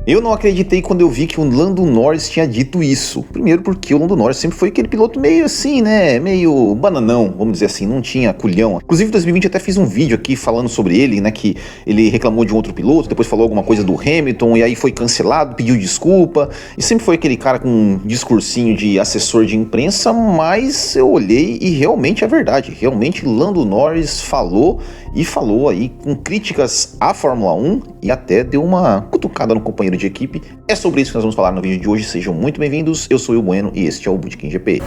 Eu não acreditei quando eu vi que o Lando Norris tinha dito isso. Primeiro porque o Lando Norris sempre foi aquele piloto meio assim, né? Meio bananão, vamos dizer assim, não tinha culhão. Inclusive em 2020 até fiz um vídeo aqui falando sobre ele, né? Que ele reclamou de um outro piloto, depois falou alguma coisa do Hamilton, e aí foi cancelado, pediu desculpa. E sempre foi aquele cara com um discursinho de assessor de imprensa, mas eu olhei e realmente é verdade. Realmente Lando Norris falou aí com críticas à Fórmula 1 e até deu uma cutucada no companheiro de equipe. É sobre isso que nós vamos falar no vídeo de hoje. Sejam muito bem-vindos, eu sou o Bueno e este é o Bootkin GP.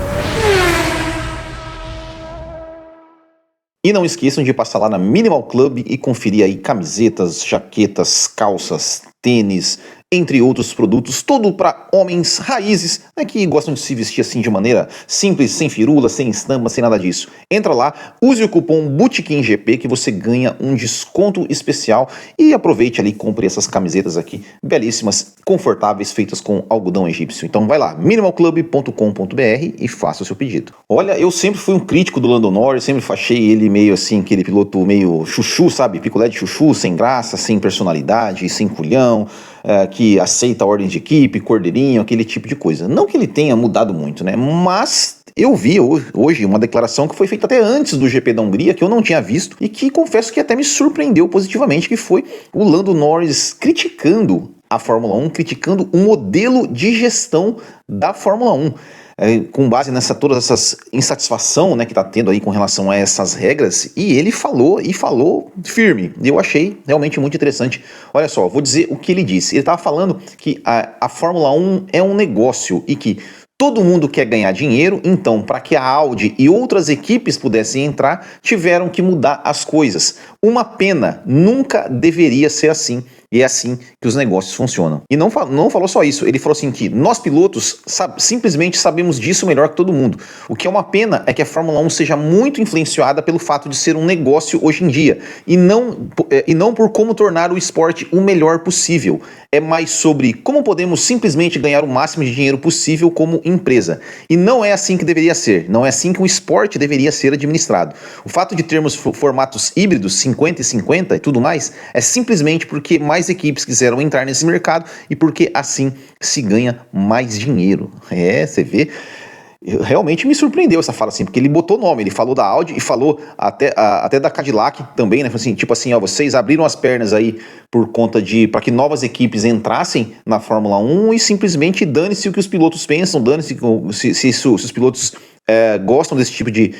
E não esqueçam de passar lá na Minimal Club e conferir aí camisetas, jaquetas, calças, tênis, entre outros produtos, tudo para homens raízes, né, que gostam de se vestir assim de maneira simples, sem firula, sem estampa, sem nada disso. Entra lá, use o cupom BOOTKINGP que você ganha um desconto especial e aproveite ali e compre essas camisetas aqui, belíssimas, confortáveis, feitas com algodão egípcio. Então vai lá, minimalclub.com.br e faça o seu pedido. Olha, eu sempre fui um crítico do Lando Norris, sempre achei ele meio assim, aquele piloto meio chuchu, sabe? Picolé de chuchu, sem graça, sem personalidade, sem culhão, que aceita a ordem de equipe, cordeirinho, aquele tipo de coisa. Não que ele tenha mudado muito, né? Mas eu vi hoje uma declaração que foi feita até antes do GP da Hungria, que eu não tinha visto, e que confesso que até me surpreendeu positivamente, que foi o Lando Norris criticando a Fórmula 1, criticando o modelo de gestão da Fórmula 1. Com base nessa toda essa insatisfação, né, que está tendo aí com relação a essas regras, e ele falou firme. Eu achei realmente muito interessante. Olha só, vou dizer o que ele disse. Ele estava falando que a Fórmula 1 é um negócio e que todo mundo quer ganhar dinheiro, então para que a Audi e outras equipes pudessem entrar, tiveram que mudar as coisas. Uma pena, nunca deveria ser assim. E é assim que os negócios funcionam. E não falou só isso, ele falou assim que nós pilotos simplesmente sabemos disso melhor que todo mundo. O que é uma pena é que a Fórmula 1 seja muito influenciada pelo fato de ser um negócio hoje em dia. E não por como tornar o esporte o melhor possível. É mais sobre como podemos simplesmente ganhar o máximo de dinheiro possível como empresa. E não é assim que deveria ser. Não é assim que um esporte deveria ser administrado. O fato de termos formatos híbridos, 50 e 50 e tudo mais, é simplesmente porque mais equipes quiseram entrar nesse mercado e porque assim se ganha mais dinheiro. Você vê, realmente me surpreendeu essa fala assim, porque ele botou nome, ele falou da Audi e falou até da Cadillac também, né? Assim, tipo assim, ó, vocês abriram as pernas aí por conta para que novas equipes entrassem na Fórmula 1 e simplesmente dane-se o que os pilotos pensam, dane-se se os pilotos gostam desse tipo de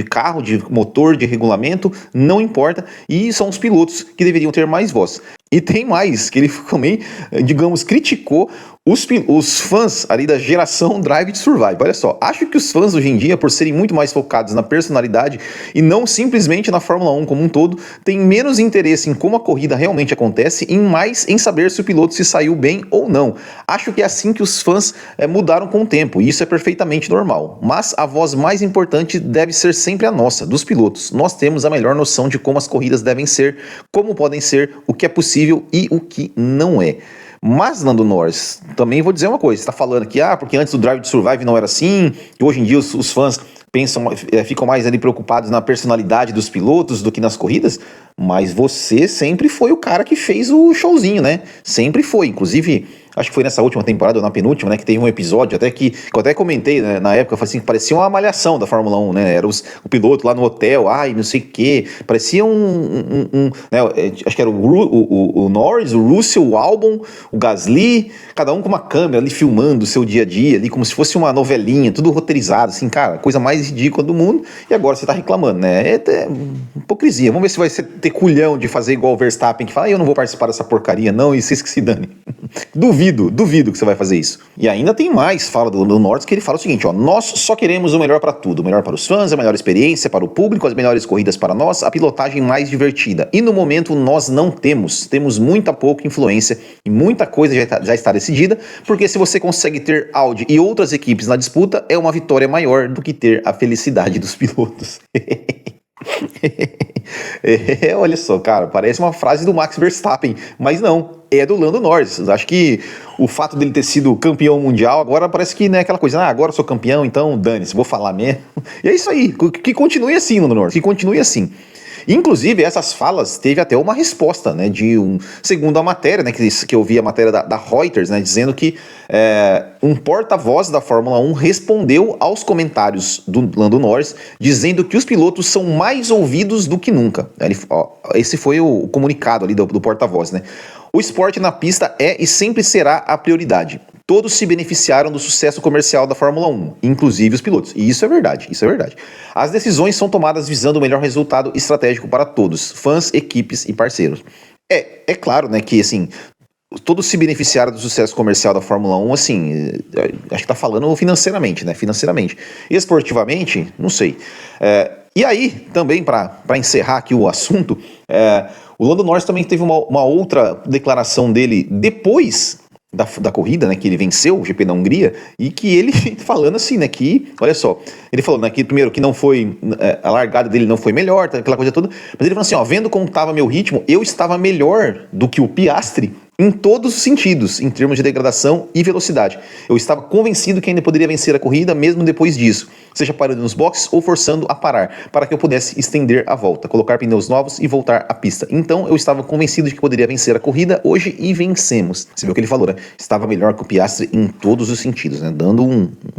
carro, de motor, de regulamento, não importa, e são os pilotos que deveriam ter mais voz. E tem mais, que ele também, digamos, criticou os fãs ali da geração Drive to Survive. Olha só, acho que os fãs hoje em dia, por serem muito mais focados na personalidade e não simplesmente na Fórmula 1 como um todo, têm menos interesse em como a corrida realmente acontece e mais em saber se o piloto se saiu bem ou não. Acho que é assim que os fãs mudaram com o tempo, e isso é perfeitamente normal. Mas a voz mais importante deve ser sempre a nossa, dos pilotos. Nós temos a melhor noção de como as corridas devem ser, como podem ser, o que é possível e o que não é. Mas, Lando Norris, também vou dizer uma coisa, você está falando aqui, porque antes do Drive to Survive não era assim, e hoje em dia os fãs ficam mais ali preocupados na personalidade dos pilotos do que nas corridas, mas você sempre foi o cara que fez o showzinho, né? Sempre foi, inclusive, acho que foi nessa última temporada ou na penúltima, né, que teve um episódio até que eu até comentei, né, na época, eu falei assim, parecia uma malhação da Fórmula 1, né? Era o piloto lá no hotel, não sei o quê, parecia né, acho que era o Norris, o Russell, o Albon, o Gasly, cada um com uma câmera ali filmando o seu dia a dia, ali como se fosse uma novelinha, tudo roteirizado, assim, cara, coisa mais ridícula do mundo, e agora você tá reclamando, né? É hipocrisia. Vamos ver se vai ter culhão de fazer igual o Verstappen, que fala, eu não vou participar dessa porcaria não, e vocês que se dane. Duvido que você vai fazer isso. E ainda tem mais, fala do Norris, que ele fala o seguinte, nós só queremos o melhor para tudo, o melhor para os fãs, a melhor experiência para o público, as melhores corridas para nós, a pilotagem mais divertida. E no momento nós não temos muita pouca influência e muita coisa já está decidida, porque se você consegue ter Audi e outras equipes na disputa, é uma vitória maior do que ter a felicidade dos pilotos. Olha só, cara, parece uma frase do Max Verstappen, mas não, é do Lando Norris. Acho que o fato dele ter sido campeão mundial, agora parece que não é aquela coisa, agora eu sou campeão, então dane-se, vou falar mesmo. E é isso aí, que continue assim, Lando Norris, que continue assim. Inclusive, essas falas teve até uma resposta, né, segundo a matéria, né, que eu vi a matéria da Reuters, né, dizendo que um porta-voz da Fórmula 1 respondeu aos comentários do Lando Norris, dizendo que os pilotos são mais ouvidos do que nunca. Esse foi o comunicado ali do porta-voz, né? O esporte na pista é e sempre será a prioridade. Todos se beneficiaram do sucesso comercial da Fórmula 1, inclusive os pilotos. E isso é verdade, isso é verdade. As decisões são tomadas visando o melhor resultado estratégico para todos, fãs, equipes e parceiros. É claro, né, que assim, todos se beneficiaram do sucesso comercial da Fórmula 1, assim, acho que tá falando financeiramente, né, financeiramente. Esportivamente, não sei. E aí, também, para encerrar aqui o assunto, o Lando Norris também teve uma outra declaração dele depois da corrida, né, que ele venceu o GP da Hungria, e que ele falando assim, né, que, olha só, ele falou, né, que primeiro que não foi, a largada dele não foi melhor, aquela coisa toda, mas ele falou assim, ó, vendo como estava meu ritmo, eu estava melhor do que o Piastri em todos os sentidos, em termos de degradação e velocidade. Eu estava convencido que ainda poderia vencer a corrida mesmo depois disso, seja parando nos boxes ou forçando a parar, para que eu pudesse estender a volta, colocar pneus novos e voltar à pista. Então eu estava convencido de que poderia vencer a corrida hoje e vencemos. Você viu o que ele falou, né? Estava melhor que o Piastri em todos os sentidos, né? Dando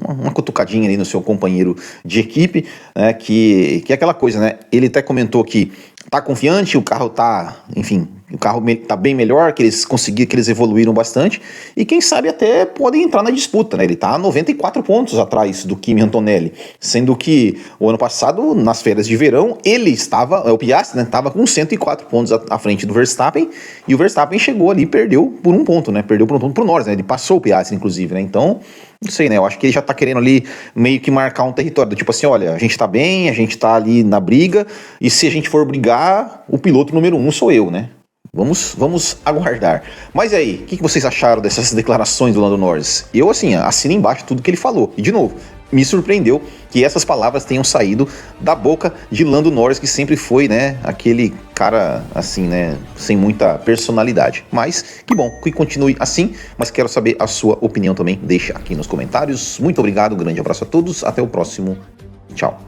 uma cutucadinha ali no seu companheiro de equipe, né? Que é aquela coisa, né? Ele até comentou que tá confiante, o carro tá, enfim, o carro tá bem melhor, que eles conseguiram, que eles evoluíram bastante, e quem sabe até podem entrar na disputa, né? Ele tá a 94 pontos atrás do Kimi Antonelli, sendo que o ano passado, nas férias de verão, ele estava, o Piastri, né, estava com 104 pontos à frente do Verstappen, e o Verstappen chegou ali e perdeu por um ponto, né? Perdeu por um ponto pro Norris, né? Ele passou o Piastri, inclusive, né? Então, não sei, né? Eu acho que ele já tá querendo ali meio que marcar um território, do tipo assim, olha, a gente tá bem, a gente tá ali na briga, e se a gente for brigar, o piloto número 1 sou eu, né? Vamos aguardar. Mas e aí, o que vocês acharam dessas declarações do Lando Norris? Eu, assim, assino embaixo tudo que ele falou. E, de novo, me surpreendeu que essas palavras tenham saído da boca de Lando Norris, que sempre foi, né, aquele cara, assim, né, sem muita personalidade. Mas, que bom, que continue assim, mas quero saber a sua opinião também. Deixa aqui nos comentários. Muito obrigado, um grande abraço a todos, até o próximo. Tchau.